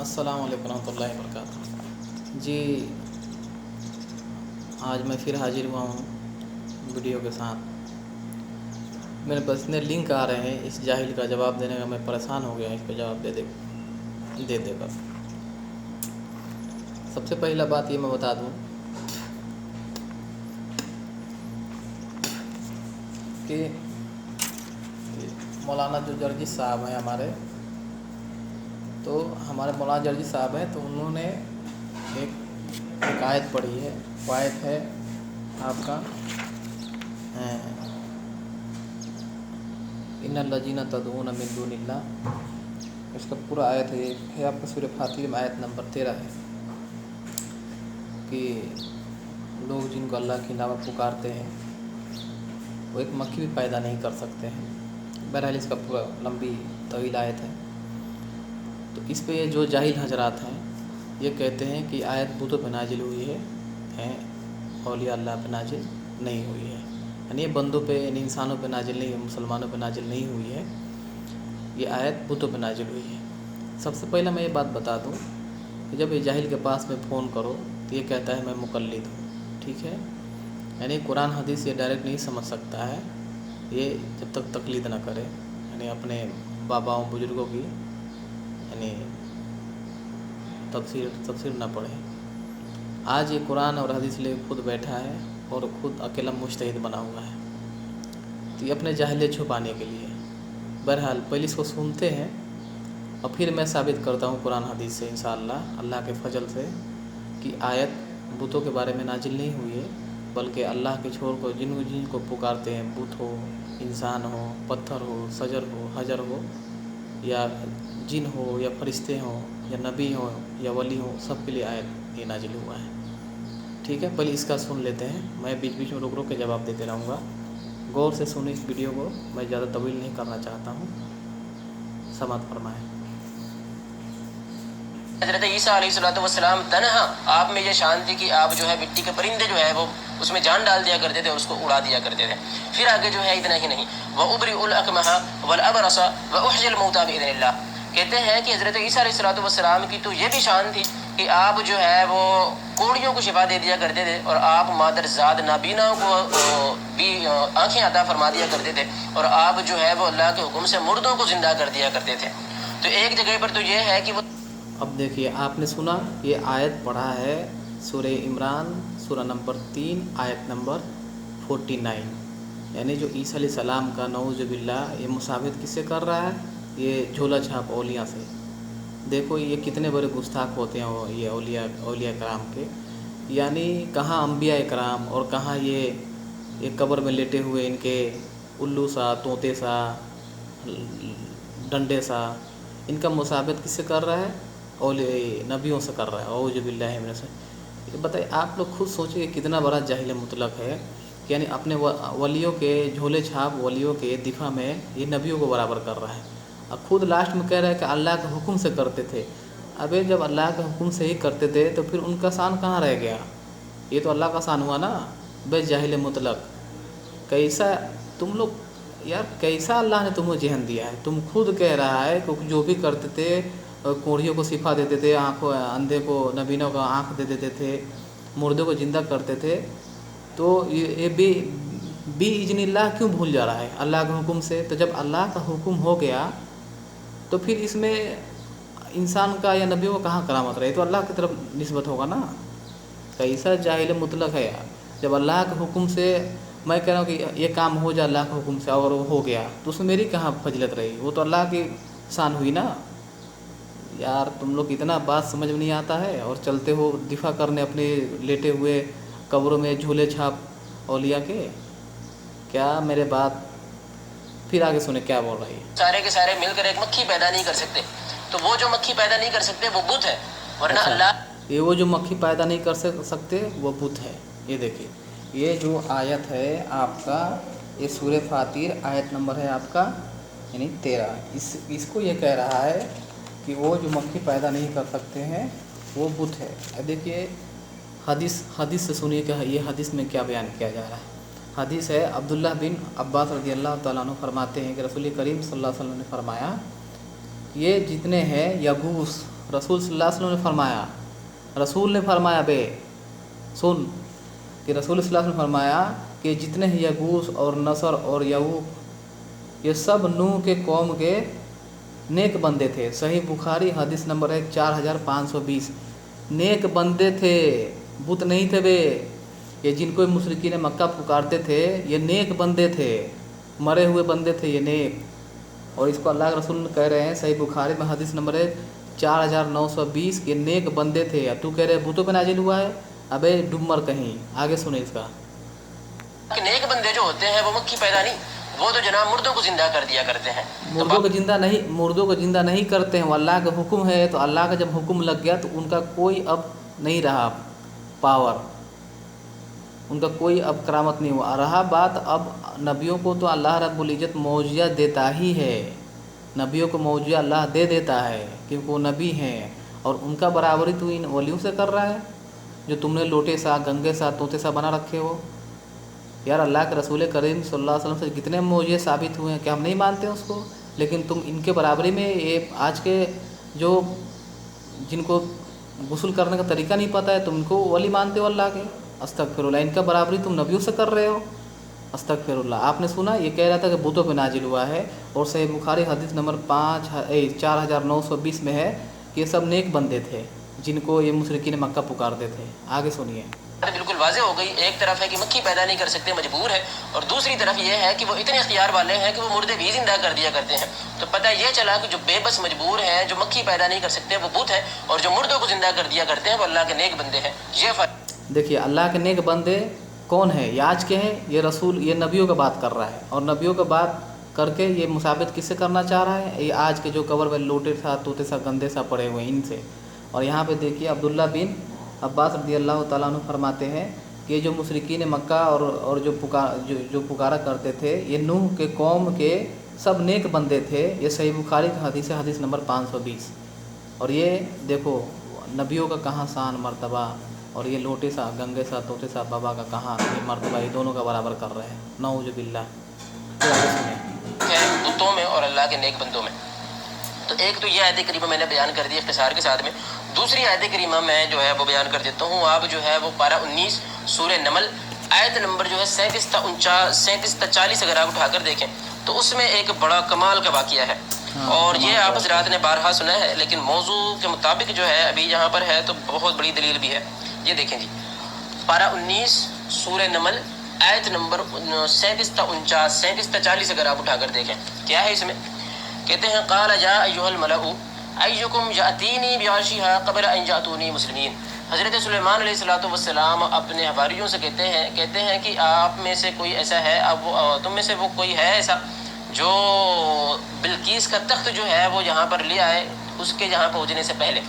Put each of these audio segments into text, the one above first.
अस्सलाम वालेकुम रहमतुल्लाहि वबरकातुहू। जी, आज मैं फिर हाजिर हुआ हूँ वीडियो के साथ। मेरे पास इतने लिंक आ रहे हैं, इस जाहिल का जवाब देने का मैं परेशान हो गया इस पर जवाब दे देकर। सबसे पहला बात ये मैं बता दूँ कि मौलाना जो जर्जी साहब हैं हमारे मौलाना जर्जी साहब हैं, तो उन्होंने एक आयत पढ़ी है। वो आयत है आपका इन्नल्लज़ीना तदऊन मिन दूनिल्लाह। इसका पूरा आयत है आपका सूरह फातिर में आयत नंबर 13 है कि लोग जिनको अल्लाह के अलावा पुकारते हैं वो एक मक्खी भी पैदा नहीं कर सकते हैं। बहरहाल इसका पूरा लंबी तवील आयत है। तो इस पे जो जाहिल हजरात हैं ये कहते हैं कि आयत बुतों पे नाजिल हुई है, औलिया अल्लाह पे नाजिल नहीं हुई है, यानी ये बंदों पे, यानी इंसानों पे नाजिल नहीं, मुसलमानों पे नाजिल नहीं हुई है, ये आयत बुतों पे नाजिल हुई है। सबसे पहले मैं ये बात बता दूं कि जब ये जाहिल के पास में फ़ोन करो तो ये कहता है मैं मुक़ल्लिद हूँ, ठीक है, यानी कुरान हदीस ये डायरेक्ट नहीं समझ सकता है ये जब तक तकलीद ना करे, यानी अपने बाबाओं बुज़ुर्गों की यानी तफसीर ना पढ़े। आज ये कुरान और हदीस ले खुद बैठा है और ख़ुद अकेला मुज्तहिद बना हुआ है, तो ये अपने जाहिलियत छुपाने के लिए। बहरहाल पहले इसको सुनते हैं और फिर मैं साबित करता हूँ कुरान हदीस से इंशाअल्लाह अल्लाह के फजल से कि आयत बुतों के बारे में नाजिल नहीं हुई है, बल्कि अल्लाह के छोर को जिनको पुकारते हैं, बुत हो, इंसान हो, पत्थर हो, शजर हो, हजर हो, या जिन हो, या फरिश्ते हों, या नबी हो, या वली हो, सब के लिए आयत ये नाजिल हुआ है। ठीक है, पहले इसका सुन लेते हैं। मैं बीच बीच में रुक रुक के जवाब देते रहूँगा। गौर से सुने इस वीडियो को, मैं ज़्यादा तवील नहीं करना चाहता हूँ। समाअत फरमाएँ। हज़रत ईसा अलैहिस्सलाम तन्हा आप में ये शान थी कि आप जो है मिट्टी के परिंदे जो है वो उसमें जान डाल दिया करते थे, उसको उड़ा दिया करते थे। फिर आगे जो है इतना ही नहीं, व उबरिउल अकमहा वल अबरसा व उहयिल मौता बिइज़्निल्लाह। कहते हैं कि हज़रत ईसा अलैहिस्सलाम की तो ये भी शान थी कि आप जो है वो कोढ़ियों को शिफा दे दिया करते थे, और आप मादरजाद नाबीनाओं को भी आँखें अता फरमा दिया करते थे, और आप जो है वो अल्लाह के हुक्म से मुर्दों को ज़िंदा कर दिया करते थे। तो एक जगह पर तो ये है कि वो, अब देखिए, आपने सुना, ये आयत पढ़ा है सूरह इमरान सूरह नंबर 3 आयत नंबर 49, यानी जो ईसा अलैहिस्सलाम का नऊज़ु बिल्लाह ये मुसाबित किससे कर रहा है? ये झोला छाप औलिया से। देखो ये कितने बड़े गुस्ताख होते हैं ये औलिया कराम के, यानी कहाँ अम्बिया कराम और कहाँ ये कब्र में लेटे हुए इनके उल्लू सा, तोते सा, डंडे सा, इनका मुसाबित किससे कर रहा है? नबियों से कर रहा है। औज़ु बिल्लाहि मिनश शैतानिर। बताइए, आप लोग खुद सोचिए कितना बड़ा जाहिल मुतलक है, यानी अपने वलियों के झोले छाप वलियों के दिफा में ये नबियों को बराबर कर रहा है, और ख़ुद लास्ट में कह रहा है कि अल्लाह के हुक्म से करते थे। अबे जब अल्लाह के हुक्म से ही करते थे तो फिर उनका शान कहाँ रह गया? ये तो अल्लाह का शान हुआ ना। बे जाहिल मुतलक, कैसा तुम लोग यार, कैसा अल्लाह ने तुम्हें जहन दिया है? तुम खुद कह रहा है कि जो भी करते थे, कोढ़ियों को शिफा देते थे, आँखों अंधे को नबीनों को आँख दे देते थे, मुर्दे को ज़िंदा करते थे, तो ये बी इज़्निल्लाह क्यों भूल जा रहा है अल्लाह के हुक्म से? तो जब अल्लाह का हुक्म हो गया तो फिर इसमें इंसान का या नबियों का कहाँ करामत रहे? तो अल्लाह की तरफ निस्बत होगा ना। कैसा जाहिल मुतलक है यार। जब अल्लाह के हुक्म से मैं कह रहा हूँ कि ये काम हो जाए अल्लाह के हुक्म से और वो हो गया, तो उसमें मेरी कहाँ फजीलत रही? वो तो अल्लाह की शान हुई ना यार। तुम लोग इतना बात समझ में नहीं आता है और चलते हो दिफा करने अपने लेटे हुए कब्रों में झूले छाप औलिया के। क्या मेरे बात फिर आगे सुने क्या बोल रही है। सारे के सारे मिलकर एक मक्खी पैदा नहीं कर सकते, तो वो जो मक्खी पैदा नहीं कर सकते वो बुत है, वरना अच्छा, अल्लाह ये वो जो मक्खी पैदा नहीं कर सकते वो बुत है। ये देखिए, ये जो आयत है आपका, ये सूरह फातिर आयत नंबर है आपका यानी 13। इसको ये कह रहा है कि वो जो मक्खी पैदा नहीं कर सकते हैं वो बुत है। अब देखिए हदीस से सुनिए कि ये हदीस में क्या बयान किया जा रहा है। हदीस है, अब्दुल्लाह बिन अब्बास रज़ियल्लाहु तआला अन्हु फरमाते हैं कि रसूल करीम सल्लल्लाहु अलैहि वसल्लम ने फरमाया, ये जितने हैं यगूस, रसूल सल्लल्लाहु अलैहि वसल्लम ने फरमाया, रसूल ने फरमाया बे सुन कि रसूल सल्लल्लाहु अलैहि वसल्लम ने फरमाया कि जितने यगूस और नसर और यऊक ये सब नूह के कौम के नेक बंदे थे। सही बुखारी हदीस नंबर है 4520। नेक बंदे थे, बुत नहीं थे बे। ये जिनको मुशरिकीन मक्का पुकारते थे ये नेक बंदे थे, मरे हुए बंदे थे ये नेक। और इसको अल्लाह के रसूल कह रहे हैं, सही बुखारी में हदीस नंबर है 4920 के नेक बंदे थे। अब तू कह रहे बुतों पे नाजिल हुआ है, अबे डुमर कहीं। आगे सुने इसका कि नेक बंदे जो होते हैं वो मक्खी पैदा नहीं, वो तो जनाब मुर्दों को जिंदा कर दिया करते हैं। मुर्दों को जिंदा नहीं करते हैं, वो अल्लाह का हुक्म है। तो अल्लाह का जब हुक्म लग गया तो उनका कोई अब नहीं रहा पावर, उनका कोई अब करामत नहीं हुआ। रहा बात अब नबियों को तो अल्लाह रब्बुल इज़्ज़त मौजिज़ा देता ही है, नबियों को मौजिज़ा अल्लाह दे देता है क्योंकि वो नबी हैं। और उनका बराबरी तू इन वलियों से कर रहा है जो तुमने लोटे सा, गंगे सा, तोते सा बना रखे हो। यार अल्लाह के रसूल करीम सल्लल्लाहु अलैहि वसल्लम से कितने मौजिज़े साबित हुए हैं, क्या हम नहीं मानते हैं उसको? लेकिन तुम इनके बराबरी में ये आज के जो जिनको गुस्ल करने का तरीका नहीं पता है तुम इनको वली मानते हो अल्लाह के। अस्तगफिरुल्लाह, इनका बराबरी तुम नबियों से कर रहे हो। अस्तगफिरुल्लाह। आपने बुना ये कह रहा था कि बुतों पे नाजिल हुआ है, और सही बुखारी हदीस नंबर 4920 में है कि ये सब नेक बंदे थे जिनको ये मुशरिकीन मक्का पुकारते थे। आगे सुनिए। बिल्कुल वाज़े हो गई। एक तरफ है कि मक्खी पैदा नहीं कर सकते, मजबूर है, और दूसरी तरफ ये है कि वो इतने इख्तियार वाले हैं कि वो मुर्दे भी जिंदा कर दिया करते हैं। तो पता ये चला कि जो बेबस मजबूर हैं, जो मक्खी पैदा नहीं कर सकते वो बुत है, और जो मुर्दों को जिंदा कर दिया करते हैं वो अल्लाह के नेक बंदे हैं। ये देखिए अल्लाह के नेक बंदे कौन है? ये आज के हैं, ये रसूल, ये नबियों का बात कर रहा है। और नबियों का बात करके ये मुसाबित किससे करना चाह रहा है? ये आज के जो कबर में लोटे सा, तोते सा, गंदे सा पड़े हुए हैं इनसे। और यहाँ पे देखिए अब्दुल्ला बिन अब्बास रज़ियल्लाहु ताला अन्हु फरमाते हैं कि जो मुशरिकीन मक्का और जो पुकारा करते थे ये नूह के कौम के सब नेक बंदे थे। ये सही बुखारी का हदीस है, हदीस नंबर 520। और ये देखो नबियों का कहाँ शान मर्तबा, और ये लोटे सा, गंगे सा, तोते सा बाबा का कहाँ ये मर्तबा, ये दोनों का बराबर कर रहे हैं। नऊज़ु बिल्लाह। बुतों में और अल्लाह के नेक बंदों में। तो एक तो ये आयत करीमा मैंने बयान कर दी इख्तिसार के साथ में। दूसरी आयत करीमा मैं जो है वो बयान कर देता हूँ। आप जो है वो पारा 19 सूरह नमल आयत नंबर जो है 37 ta 40 अगर आप उठाकर देखें तो उसमें एक बड़ा कमाल का वाक़या है। और ये आप हज़रात ने बारहा सुना है, लेकिन मौजू के मुताबिक जो है अभी यहाँ पर है तो बहुत बड़ी दलील भी है। ये देखें जी, पारा 19 सूरह नमल आयत नंबर 37 ta 40 अगर आप उठाकर देखें क्या है इसमें। कहते हैं क़ाल या अय्युहल मलअ अय्युकुम यातीनी बिआशिहा क़ब्ल अन यातूनी मुस्लिमीन। हज़रत सुलेमान अलैहिस्सलातु वस्सलाम अपने हवारियों से कहते हैं कि आप में से कोई ऐसा है, अब तुम में से वो कोई है ऐसा जो बिल्कीस का तख्त जो है वो यहाँ पर ले आए उसके यहाँ पहुँचने से पहले।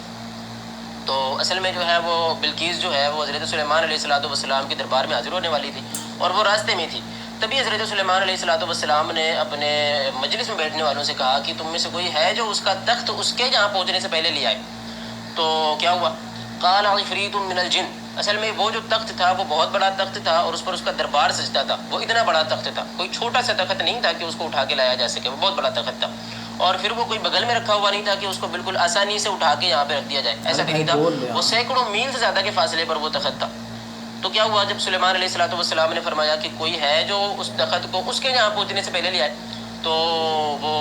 तो असल में जो है वो बिल्कीस जो है वो हज़रत सुलेमान अलैहिस्सलातु वस्सलाम के दरबार में हाजिर होने वाली थी और वो रास्ते में थी। तभी हज़रत सुलेमान अलैहिस्सलातु वस्सलाम ने अपने मजलिस में बैठने वालों से कहा कि तुम में से कोई है जो उसका तख्त उसके यहाँ पहुँचने से पहले ले आए। तो क्या हुआ? क़ाल इफ़रीतुम मिनल जिन। असल में वो जो तख्त था वो बहुत बड़ा तख्त था और उस पर उसका दरबार सजता था। वो इतना बड़ा तख्त था, कोई छोटा सा तख्त नहीं था कि उसको उठा के लाया जा सके, वो बहुत बड़ा तख्त था। और फिर वो कोई बगल में रखा हुआ नहीं था कि उसको बिल्कुल आसानी से उठा के यहाँ पे रख दिया जाए, ऐसा भी नहीं था। वो सैकड़ों मील से ज़्यादा के फासले पर वो तख्त था। तो क्या हुआ, जब सुलेमान अलैहिस्सलातु वस्सलाम ने फरमाया कि कोई है जो उस तख्त को उसके यहाँ पहुँचने से पहले ले आए, तो वो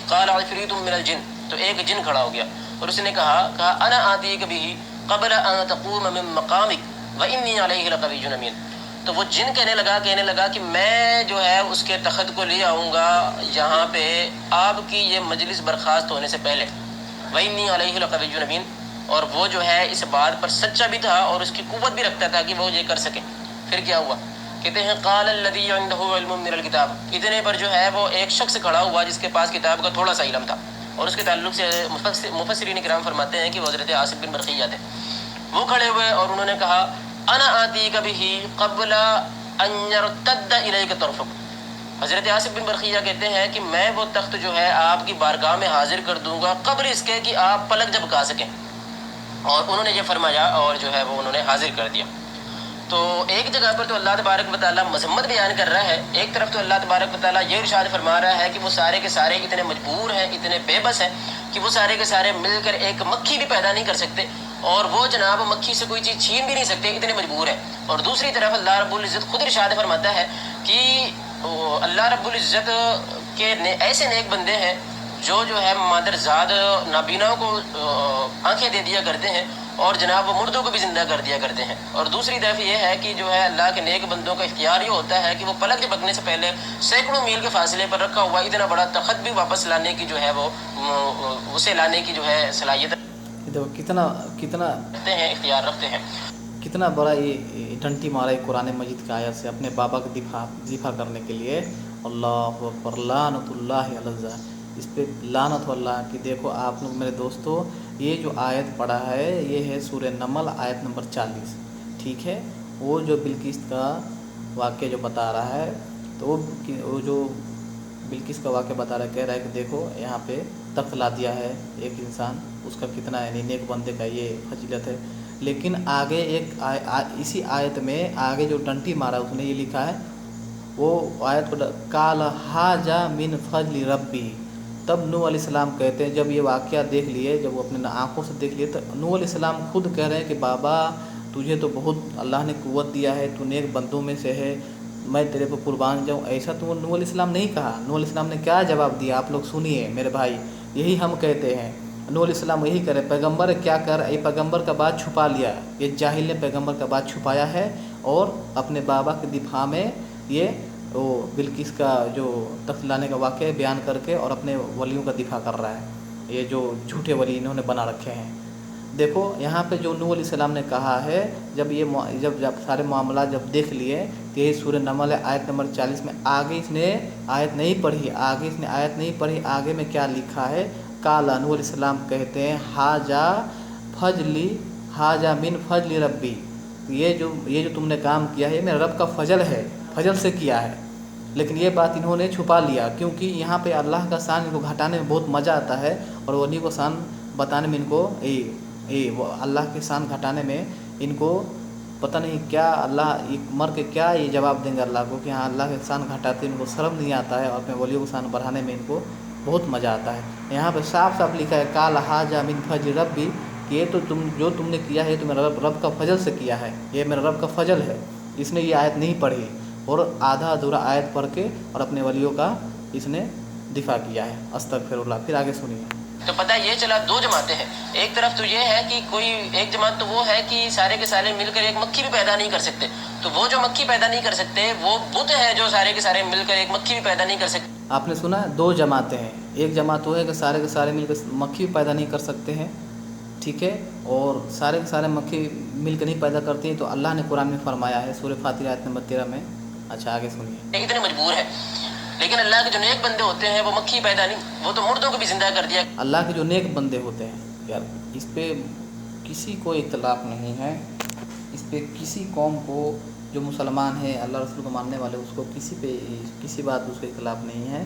क़ाल इफ़रीतुम मिनल जिन, तो एक जिन खड़ा हो गया और उसने कहा अना आतीक बिही क़ब्ल अन तक़ूम मिन मक़ामिक व इन्नी अलैहि लक़विय्युन अमीन। तो वो जिन कहने लगा कि मैं जो है उसके तख्त को ले आऊँगा यहाँ पे आपकी ये मजलिस बर्खास्त होने से पहले, व इन्नी अलैहि लक़विय्युन अमीन। और वो जो है इस बात पर सच्चा भी था और उसकी कुव्वत भी रखता था कि वो ये कर सके। फिर क्या हुआ? कहते हैं क़ाल अल्लज़ी इंदहु इल्मुम मिनल किताब। इतने पर जो है वो एक शख्स खड़ा हुआ जिसके पास किताब का थोड़ा सा इल्म था, और उसके ताल्लुक से मुफस्सिरीन किराम फरमाते हैं कि वो हज़रत आसिफ बिन बरखिया थे। वो खड़े हुए और उन्होंने कहा अना आतीका बिही क़ब्ल अन यरतद्द इलैका तरफ़ुक। हज़रत आसिफ बिन बरखिया कहते हैं कि मैं वो तख्त जो है आपकी बारगाह में हाजिर कर दूंगा कब्ल इसके कि आप पलक झपका सकें। और उन्होंने ये फरमाया और जो है वो उन्होंने हाजिर कर दिया। तो एक जगह पर तो अल्लाह तबारक व तआला मज़म्मत बयान कर रहा है, एक तरफ तो अल्लाह तबारक व तआला ये इरशाद फरमा रहा है कि वो सारे के सारे इतने मजबूर हैं, इतने बेबस हैं, کہ وہ سارے کے سارے مل کر ایک مکھی بھی پیدا نہیں کر سکتے، اور وہ جناب مکھی سے کوئی چیز چھین بھی نہیں سکتے، اتنے مجبور ہیں۔ اور دوسری طرف اللہ رب العزت خود ارشاد فرماتا ہے کہ اللہ رب العزت کے ایسے نیک بندے ہیں جو ہے مادرزاد نابینا کو آنکھیں دے دیا کرتے ہیں، اور جناب وہ مردوں کو بھی زندہ کر دیا کرتے ہیں۔ اور دوسری طرف یہ ہے کہ جو ہے اللہ کے نیک بندوں کا اختیار یہ ہوتا ہے کہ وہ پلک جھپکنے سے پہلے سینکڑوں میل کے فاصلے پر رکھا ہوا اتنا بڑا تخت بھی واپس لانے کی جو ہے وہ اسے لانے کی جو ہے صلاحیت دیکھو کتنا رکھتے ہیں، اختیار رکھتے ہیں۔ کتنا بڑا یہ ڈنٹی مارا ہے قرآن مجید کی آیت سے اپنے بابا کا دفاع کرنے کے لیے۔ اللہ اکبر، لعنت اللہ علی الظالمین، اس پہ لعنت اللہ کی۔ دیکھو آپ لوگ میرے دوستو، یہ جو آیت پڑھا ہے یہ ہے سورہ نمل آیت نمبر 40، ٹھیک ہے۔ وہ جو بلقیس کا واقعہ جو بتا رہا ہے، تو وہ جو بلقیس کا واقعہ بتا رہا ہے، کہہ رہا ہے کہ دیکھو یہاں پہ تخت لا دیا ہے ایک انسان، اس کا کتنا یعنی نیک بندے کا یہ فضیلت ہے۔ لیکن آگے اسی آیت میں آگے جو ڈنٹی مارا اس نے یہ لکھا ہے، وہ آیت کو قال ھذا من فضل ربی۔ تب نوح علیہ السلام کہتے ہیں، جب یہ واقعہ دیکھ لیے، جب وہ اپنے آنکھوں سے دیکھ لیے، تو نوح علیہ السلام خود کہہ رہے ہیں کہ بابا تجھے تو بہت اللہ نے قوت دیا ہے، تو نیک بندوں میں سے ہے، میں تیرے پر قربان جاؤں۔ ایسا تو نوح علیہ السلام نہیں کہا۔ نوح علیہ السلام نے کیا جواب دیا آپ لوگ سنیے میرے بھائی، یہی ہم کہتے ہیں۔ نوح علیہ السلام یہی کرے، پیغمبر کیا کر، یہ پیغمبر کا بات چھپا لیا، یہ جاہل نے پیغمبر کا بات چھپایا ہے، اور اپنے بابا کے دفاع میں یہ وہ بلقیس کا جو تخت لانے کا واقعہ بیان کر کے اور اپنے ولیوں کا دفاع کر رہا ہے۔ یہ جو جھوٹے ولی انہوں نے بنا رکھے ہیں۔ دیکھو یہاں پہ جو نوح علیہ السلام نے کہا ہے، جب سارے معاملات جب دیکھ لیے، تو یہی سورہ نمل ہے آیت نمبر 40 میں۔ آگے اس نے آیت نہیں پڑھی، آگے میں کیا لکھا ہے، قال نوح علیہ السلام کہتے ہیں ھذا من فضل ربی، یہ جو تم نے کام کیا ہے یہ میرے رب کا فضل ہے، فضل سے کیا ہے۔ لیکن یہ بات انہوں نے چھپا لیا، کیونکہ یہاں پہ اللہ کا شان ان کو گھٹانے میں بہت مزہ آتا ہے، اور ولی کو شان بتانے میں ان کو وہ اللہ کے شان گھٹانے میں ان کو پتہ نہیں کیا، اللہ مر کے کیا یہ جواب دیں گے اللہ کو کہ ہاں اللہ کے شان گھٹاتے، ان کو شرم نہیں آتا ہے، اور اپنے ولیوں کو شان بڑھانے میں ان کو بہت مزہ آتا ہے۔ یہاں پہ صاف لکھا ہے قال ھذا من فضل ربی، کہ یہ تو تم نے کیا ہے تو میرا رب کا فضل سے کیا ہے، یہ میرا رب کا فضل ہے۔ اس نے یہ آیت نہیں پڑھی، اور آدھا ادھورا آیت پڑھ کے اور اپنے ولیوں کا اس نے دفاع کیا ہے۔ استغفر اللہ۔ پھر آگے سنیے۔ تو پتہ یہ چلا دو جماعتیں ہیں، ایک طرف تو یہ ہے کہ ایک جماعت تو وہ ہے کہ سارے کے سارے مل کر ایک مکھی بھی پیدا نہیں کر سکتے، تو وہ جو مکھی پیدا نہیں کر سکتے وہ بت ہے جو سارے کے سارے مل کر ایک مکھی بھی پیدا نہیں کر سکتے۔ آپ نے سنا ہے، دو جماعتیں ہیں، ایک جماعت وہ ہے کہ سارے کے سارے مل کر مکھی بھی پیدا نہیں کر سکتے ہیں، ٹھیک ہے، اور سارے کے سارے مکھی مل کر نہیں پیدا کرتی ہیں، تو اللہ نے قرآن میں فرمایا ہے سورہ فاتر آیت نمبر 13 میں۔ اچھا آگے سنیے۔ اتنے مجبور ہے، لیکن اللہ کے جو نیک بندے ہوتے ہیں وہ مکھی پیدا نہیں، وہ تو مردوں کو بھی زندہ کر دیا۔ اللہ کے جو نیک بندے ہوتے ہیں، یار اس پہ کسی کو اختلاف نہیں ہے، اس پہ کسی قوم کو جو مسلمان ہے اللہ رسول کو ماننے والے، اس کو کسی بات اس کو اختلاف نہیں ہے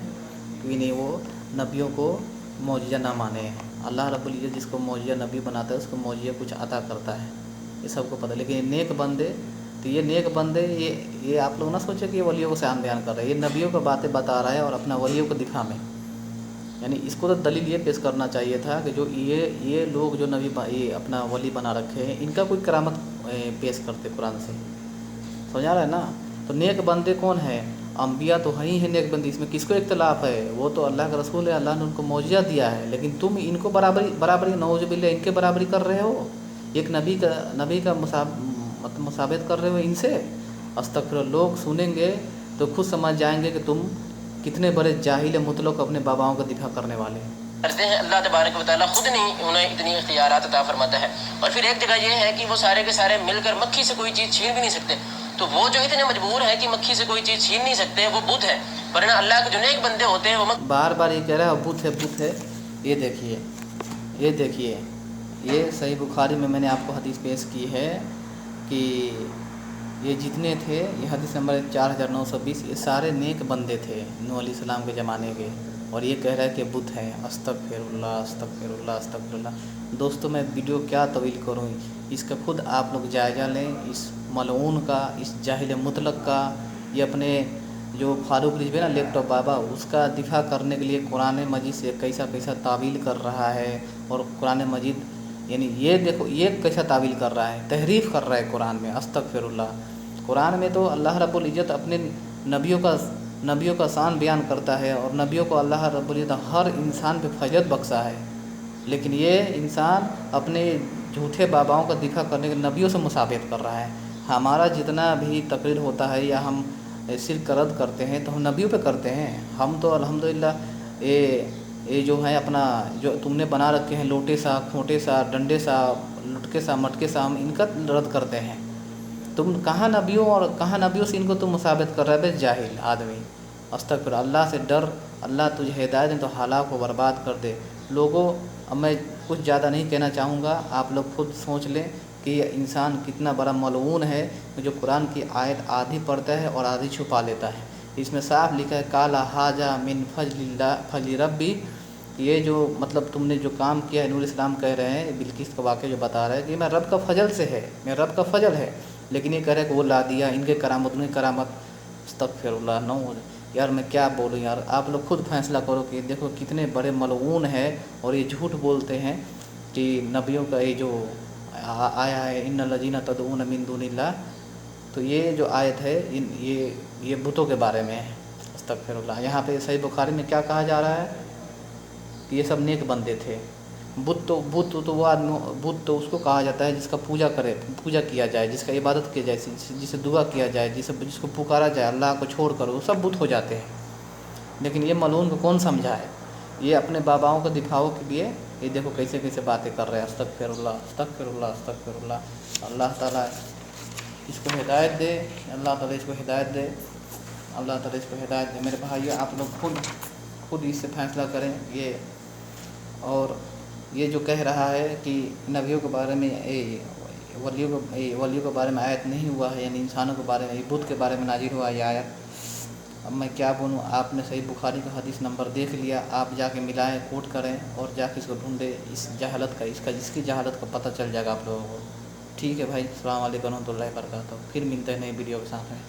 کہ نہیں وہ نبیوں کو معجزہ نہ مانے۔ اللہ رب العزت جس کو معجزہ نبی بناتا ہے اس کو معجزہ کچھ عطا کرتا ہے، یہ سب کو پتہ۔ لیکن نیک بندے، تو یہ نیک بندے یہ آپ لوگ نہ سوچے کہ یہ ولیوں کو شان بیان کر رہے ہیں، یہ نبیوں کو باتیں بتا رہا ہے اور اپنا ولیوں کو دفاع میں، یعنی اس کو تو دلیل یہ پیش کرنا چاہیے تھا کہ جو یہ لوگ جو نبی یہ اپنا ولی بنا رکھے ہیں، ان کا کوئی کرامت پیش کرتے قرآن سے، سمجھا رہا ہے نا۔ تو نیک بندے کون ہیں؟ انبیاء تو ہی ہیں نیک بندے، اس میں کس کو اختلاف ہے؟ وہ تو اللہ کا رسول ہے، اللہ نے ان کو معجزہ دیا ہے، لیکن تم ان کو برابری نعوذ باللہ ان کے برابری کر رہے ہو، ایک نبی کا مسابقت کر رہے ہو ان سے۔ استغفر اللہ۔ لوگ سنیں گے تو خود سمجھ جائیں گے کہ تم کتنے بڑے جاہل مطلق اپنے باباؤں کا دفاع کرنے والے ہیں۔ کرتے ہیں، اللہ تبارک و تعالیٰ خود نہیں انہیں اتنی اختیارات عطا فرماتا ہے۔ اور پھر ایک جگہ یہ ہے کہ وہ سارے کے سارے مل کر مکھی سے کوئی چیز چھین بھی نہیں سکتے، تو وہ جو اتنے مجبور ہے کہ مکھی سے کوئی چیز چھین نہیں سکتے وہ بت ہے، ورنہ اللہ کے جو نیک بندے ہوتے ہیں وہ بار بار یہ کہہ رہا ہے بت ہے۔ یہ دیکھیے یہ صحیح بخاری میں نے آپ کو حدیث پیش کی ہے کہ یہ جتنے تھے، یہ حدیث نمبر 4920، یہ سارے نیک بندے تھے نوح علیہ السلام کے زمانے کے، اور یہ کہہ رہا ہے کہ بت ہے۔ استغفر اللہ استغفر اللہ استغفر اللہ۔ دوستوں میں ویڈیو کیا طویل کروں، اس کا خود آپ لوگ جائزہ لیں، اس ملعون کا، اس جاہل مطلق کا، یہ اپنے जो फारूक रिजवी ना लैपटॉप बाबा, उसका दिफा करने के लिए कुरान मजीद से कैसा कैसा तावील कर रहा है। और कुरान मजीद यानी ये देखो ये कैसा तावील कर रहा है, तहरीफ़ कर रहा है कुरान में, अस्तगफिरुल्लाह। कुरान में तो अल्लाह रब्बुल इज़्ज़त अपने नबियों का शान बयान करता है, और नबियों को अल्लाह रब्बुल इज़्ज़त हर इंसान पे फजत बख्शा है। लेकिन ये इंसान अपने झूठे बाबाओं का दिफा करने के नबियों से मुसाबित कर रहा है। हमारा जितना भी तकरीर होता है या हम शिर्क का रद्द करते हैं तो हम नबियों पे करते हैं। हम तो अल्हम्दुलिल्लाह ये जो है अपना जो तुमने बना रखे हैं लोटे सा, खोटे सा, डंडे सा, लुटके सा, मटके सा, हम इनका रद्द करते हैं। तुम कहाँ नबियों से इनको तुम मुसाबित कर रहे हो? बे जाहिल आदमी, अस्तगफिर। अल्लाह से डर, अल्लाह तुझे हिदायत दे तो हालात को बर्बाद कर दे। लोगों, अब मैं कुछ ज़्यादा नहीं कहना चाहूँगा, आप लोग खुद सोच लें कि ये इंसान कितना बड़ा मलऊन है जो कुरान की आयत आधी पढ़ता है और आधी छुपा लेता है। इसमें साफ लिखा है काला हाजा मिन फजल रब्बी। ये जो मतलब तुमने जो काम किया है, नूर इस्लाम कह रहे हैं, बिल्किस का वाक़या जो बता रहा है कि मैं रब का फजल से है, मेरा रब का फजल है। लेकिन ये कह रहे हैं कि वो ला दिया, इनके करामत उनकी करामत, अस्तगफिरुल्लाह। नो यार, मैं क्या बोलूँ यार, आप लोग खुद फैसला करो कि देखो कितने बड़े मलऊन है। और ये झूठ बोलते हैं कि नबियों का ये जो आया है इन्नल लजीना तदऊन मिन दुनिल्लाह, तो ये जो आयत है ये बुतों के बारे में है, अस्तगफिरुल्लाह। यहाँ पे सही बुखारी में क्या कहा जा रहा है कि ये सब नेक बंदे थे। बुत तो वो आदमी, बुत तो उसको कहा जाता है जिसका पूजा किया जाए, जिसका इबादत की जाए, जिसे दुआ किया जाए, जिसको पुकारा जाए अल्लाह को छोड़ कर, वो सब बुत हो जाते हैं। लेकिन ये मलून को कौन समझा है? ये अपने बाबाओं को दिखाओ के लिए ये देखो कैसे कैसे बातें कर रहे हैं, अस्तगफिरुल्लाह अस्तगफिरुल्लाह अस्तगफिरुल्लाह। अल्लाह ताला इसको हिदायत दे, अल्लाह ताला इसको हिदायत दे, अल्लाह ताला इसको हिदायत दे। मेरे भाइयों, आप लोग खुद इससे फैसला करें। ये और ये जो कह रहा है कि नबियों के बारे में वलियों के बारे में आयत नहीं हुआ है, यानी इंसानों के बारे में, बुत के बारे में नाजिल हुआ ये आयत। अब मैं क्या बोलूँ, आपने सही बुखारी का हदीस नंबर देख लिया, आप जाके मिलाएं, कोट करें और जाके इसको ढूंढें। इसकी जहालत का पता चल जाएगा आप लोगों को। ठीक है भाई, अस्सलाम वालेकुम रहमतुल्लाहि व बरकातहू। फिर मिलते हैं नई वीडियो के साथ में।